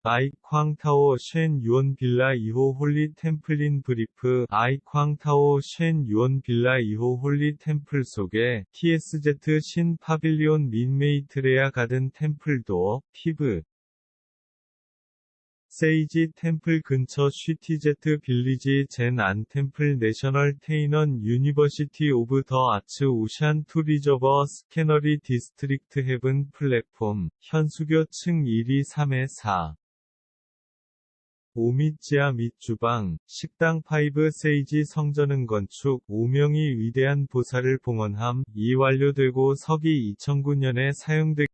아이쾅타오 쉔 유온 빌라 2호 홀리 템플인 브리프 아이쾅타오 쉔 유온 빌라 2호 홀리 템플 속에 TSZ 신 파빌리온 민 메이트레아 가든 템플도 티브 세이지 템플 근처 쉬티제트 빌리지 젠 안 템플 내셔널 테이넌 유니버시티 오브 더 아츠 오샨 투 리저버 스캐너리 디스트릭트 헤븐 플랫폼 현수교 층 1위 3회 4 5 및 지하 및 주방, 식당 5 세이지 성전은 건축 5명이 위대한 보살을 봉헌함 2 완료되고 서기 2009년에 사용되기